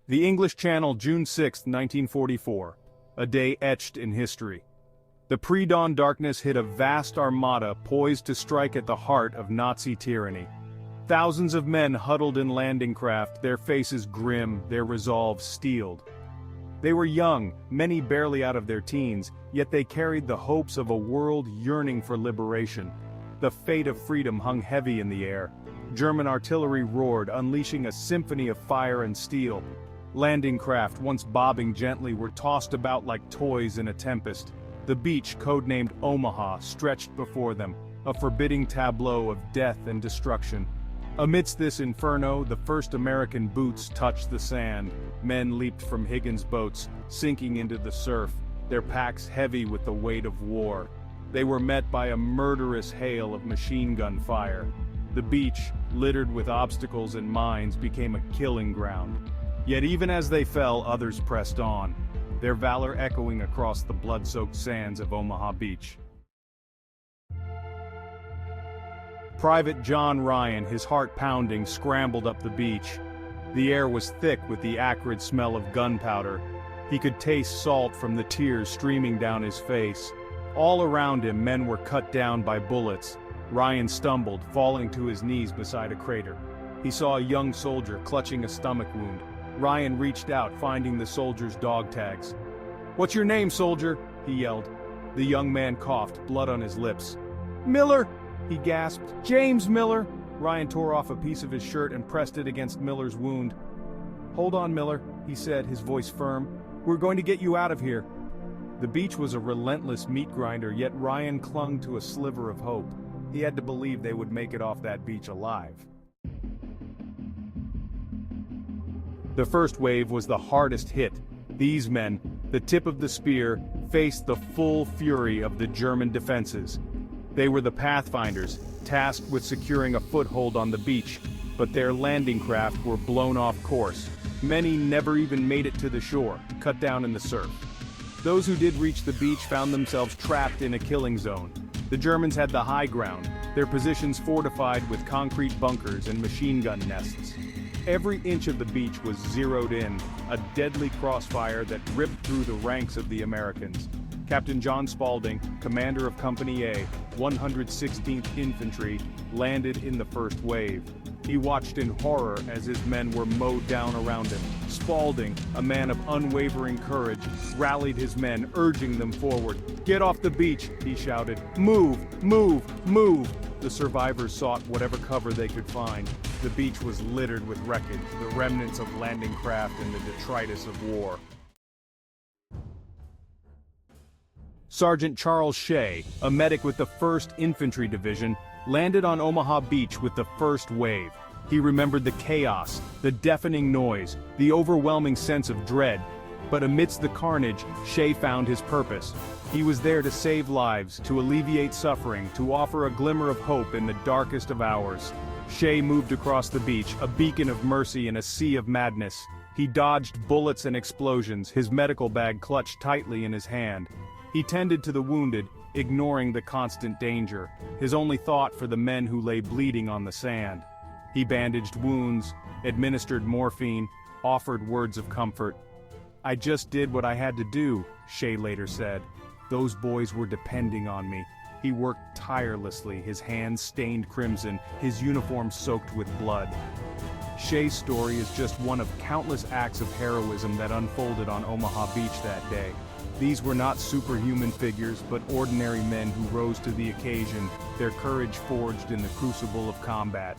The English Channel, June 6, 1944. A day etched in history. The pre-dawn darkness hid a vast armada poised to strike at the heart of Nazi tyranny. Thousands of men huddled in landing craft, their faces grim, their resolve steeled. They were young, many barely out of their teens, yet they carried the hopes of a world yearning for liberation. The fate of freedom hung heavy in the air. German artillery roared, unleashing a symphony of fire and steel. Landing craft, once bobbing gently, were tossed about like toys in a tempest. The beach, codenamed Omaha, stretched before them, a forbidding tableau of death and destruction. Amidst this inferno, the first American boots touched the sand. Men leaped from Higgins' boats, sinking into the surf, their packs heavy with the weight of war. They were met by a murderous hail of machine gun fire. The beach, littered with obstacles and mines, became a killing ground. Yet even as they fell, others pressed on, their valor echoing across the blood-soaked sands of Omaha Beach. Private John Ryan, his heart pounding, scrambled up the beach. The air was thick with the acrid smell of gunpowder. He could taste salt from the tears streaming down his face. All around him, men were cut down by bullets. Ryan stumbled, falling to his knees beside a crater. He saw a young soldier clutching a stomach wound. Ryan reached out, finding the soldier's dog tags. "What's your name, soldier?" he yelled. The young man coughed, blood on his lips. "Miller!" he gasped. "James Miller!" Ryan tore off a piece of his shirt and pressed it against Miller's wound. "Hold on, Miller," he said, his voice firm. "We're going to get you out of here." The beach was a relentless meat grinder, yet Ryan clung to a sliver of hope. He had to believe they would make it off that beach alive. The first wave was the hardest hit. These men, the tip of the spear, faced the full fury of the German defenses. They were the pathfinders, tasked with securing a foothold on the beach, but their landing craft were blown off course. Many never even made it to the shore, cut down in the surf. Those who did reach the beach found themselves trapped in a killing zone. The Germans had the high ground, their positions fortified with concrete bunkers and machine gun nests. Every inch of the beach was zeroed in, a deadly crossfire that ripped through the ranks of the Americans. Captain John Spaulding, commander of Company A, 116th Infantry, landed in the first wave. He watched in horror as his men were mowed down around him. Spaulding, a man of unwavering courage, rallied his men, urging them forward. "Get off the beach," he shouted. "Move, move, move!" The survivors sought whatever cover they could find. The beach was littered with wreckage, the remnants of landing craft and the detritus of war. Sergeant Charles Shea, a medic with the 1st Infantry Division, landed on Omaha Beach with the first wave. He remembered the chaos, the deafening noise, the overwhelming sense of dread. But amidst the carnage, Shea found his purpose. He was there to save lives, to alleviate suffering, to offer a glimmer of hope in the darkest of hours. Shea moved across the beach, a beacon of mercy in a sea of madness. He dodged bullets and explosions, his medical bag clutched tightly in his hand. He tended to the wounded, ignoring the constant danger, his only thought for the men who lay bleeding on the sand. He bandaged wounds, administered morphine, offered words of comfort. "I just did what I had to do," Shea later said. "Those boys were depending on me." He worked tirelessly, his hands stained crimson, his uniform soaked with blood. Shea's story is just one of countless acts of heroism that unfolded on Omaha Beach that day. These were not superhuman figures, but ordinary men who rose to the occasion, their courage forged in the crucible of combat.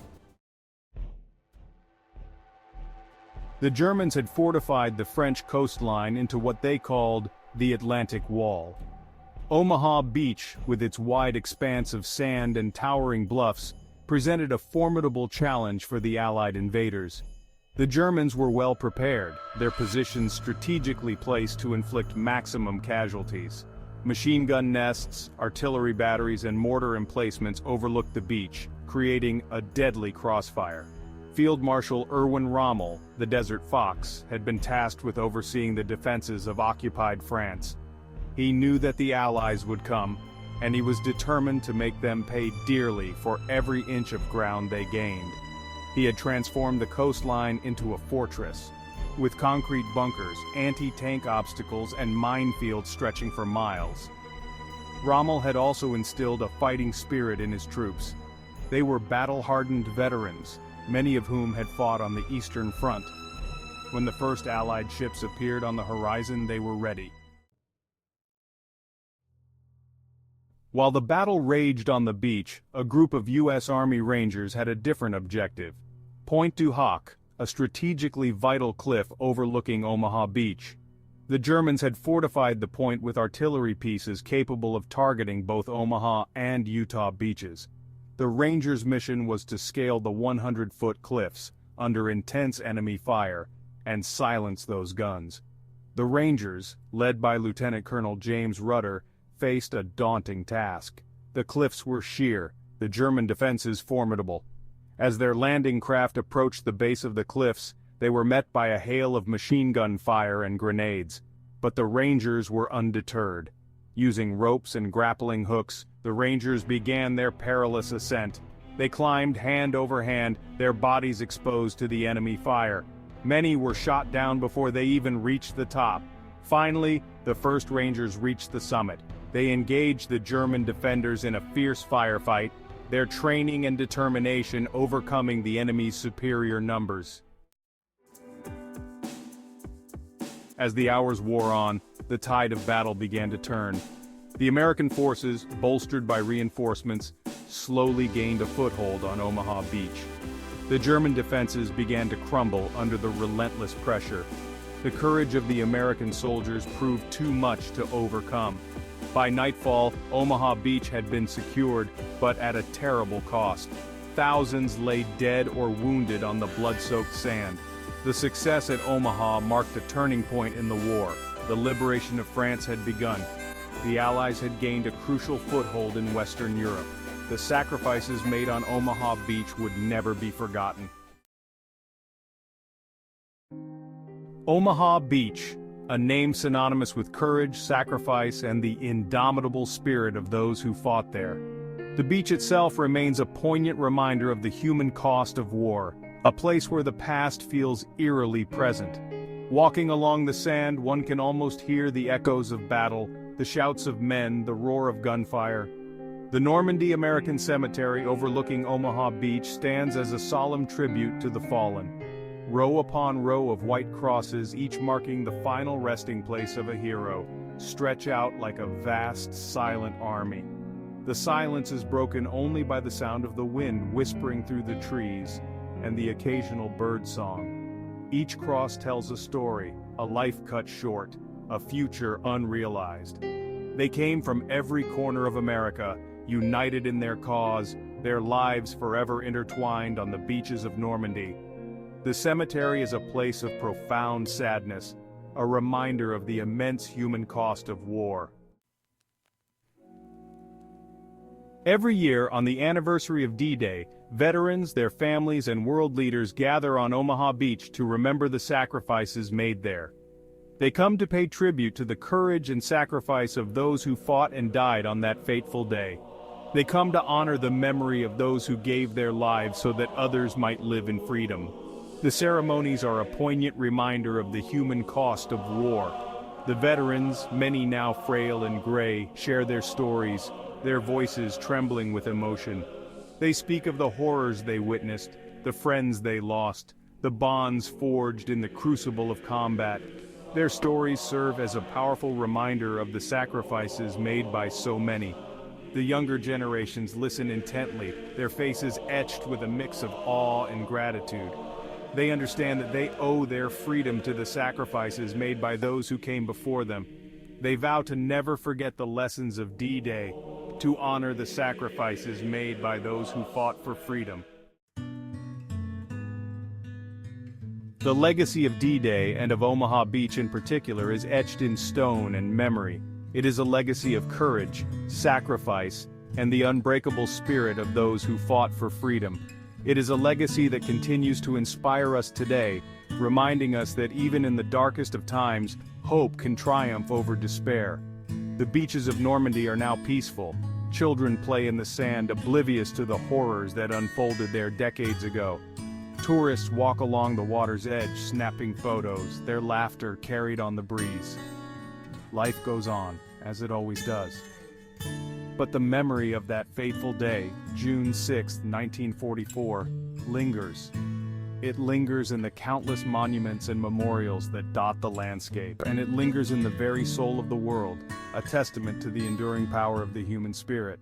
The Germans had fortified the French coastline into what they called the Atlantic Wall. Omaha Beach, with its wide expanse of sand and towering bluffs, presented a formidable challenge for the Allied invaders. The Germans were well prepared, their positions strategically placed to inflict maximum casualties. Machine gun nests, artillery batteries and mortar emplacements overlooked the beach, creating a deadly crossfire. Field Marshal Erwin Rommel, the Desert Fox, had been tasked with overseeing the defenses of occupied France. He knew that the Allies would come, and he was determined to make them pay dearly for every inch of ground they gained. He had transformed the coastline into a fortress. with concrete bunkers, anti-tank obstacles, and minefields stretching for miles. Rommel had also instilled a fighting spirit in his troops. They were battle-hardened veterans, many of whom had fought on the Eastern Front. When the first Allied ships appeared on the horizon, they were ready. While the battle raged on the beach, a group of U.S. Army Rangers had a different objective. Point du Hoc, a strategically vital cliff overlooking Omaha Beach. The Germans had fortified the point with artillery pieces capable of targeting both Omaha and Utah beaches. The Rangers' mission was to scale the 100-foot cliffs, under intense enemy fire, and silence those guns. The Rangers, led by Lieutenant Colonel James Rudder, faced a daunting task. The cliffs were sheer, the German defenses formidable. As their landing craft approached the base of the cliffs, they were met by a hail of machine gun fire and grenades. But the Rangers were undeterred. Using ropes and grappling hooks, the Rangers began their perilous ascent. They climbed hand over hand, their bodies exposed to the enemy fire. Many were shot down before they even reached the top. Finally, the first Rangers reached the summit. They engaged the German defenders in a fierce firefight, their training and determination overcoming the enemy's superior numbers. As the hours wore on, the tide of battle began to turn. The American forces, bolstered by reinforcements, slowly gained a foothold on Omaha Beach. The German defenses began to crumble under the relentless pressure. The courage of the American soldiers proved too much to overcome. By nightfall, Omaha Beach had been secured, but at a terrible cost. Thousands lay dead or wounded on the blood-soaked sand. The success at Omaha marked a turning point in the war. The liberation of France had begun. The Allies had gained a crucial foothold in Western Europe. The sacrifices made on Omaha Beach would never be forgotten. Omaha Beach, a name synonymous with courage, sacrifice, and the indomitable spirit of those who fought there. The beach itself remains a poignant reminder of the human cost of war, a place where the past feels eerily present. Walking along the sand, one can almost hear the echoes of battle, the shouts of men, the roar of gunfire. The Normandy American Cemetery overlooking Omaha Beach stands as a solemn tribute to the fallen. Row upon row of white crosses, each marking the final resting place of a hero, stretch out like a vast, silent army. The silence is broken only by the sound of the wind whispering through the trees, and the occasional bird song. Each cross tells a story, a life cut short, a future unrealized. They came from every corner of America, united in their cause, their lives forever intertwined on the beaches of Normandy. The cemetery is a place of profound sadness, a reminder of the immense human cost of war. Every year, on the anniversary of D-Day, veterans, their families, and world leaders gather on Omaha Beach to remember the sacrifices made there. They come to pay tribute to the courage and sacrifice of those who fought and died on that fateful day. They come to honor the memory of those who gave their lives so that others might live in freedom. The ceremonies are a poignant reminder of the human cost of war. The veterans, many now frail and gray, share their stories, their voices trembling with emotion. They speak of the horrors they witnessed, the friends they lost, the bonds forged in the crucible of combat. Their stories serve as a powerful reminder of the sacrifices made by so many. The younger generations listen intently, their faces etched with a mix of awe and gratitude. They understand that they owe their freedom to the sacrifices made by those who came before them. They vow to never forget the lessons of D-Day, to honor the sacrifices made by those who fought for freedom. The legacy of D-Day, and of Omaha Beach in particular, is etched in stone and memory. It is a legacy of courage, sacrifice, and the unbreakable spirit of those who fought for freedom. It is a legacy that continues to inspire us today, reminding us that even in the darkest of times, hope can triumph over despair. The beaches of Normandy are now peaceful. Children play in the sand, oblivious to the horrors that unfolded there decades ago. Tourists walk along the water's edge, snapping photos, their laughter carried on the breeze. Life goes on, as it always does. But the memory of that fateful day, June 6, 1944, lingers. It lingers in the countless monuments and memorials that dot the landscape, and it lingers in the very soul of the world, a testament to the enduring power of the human spirit.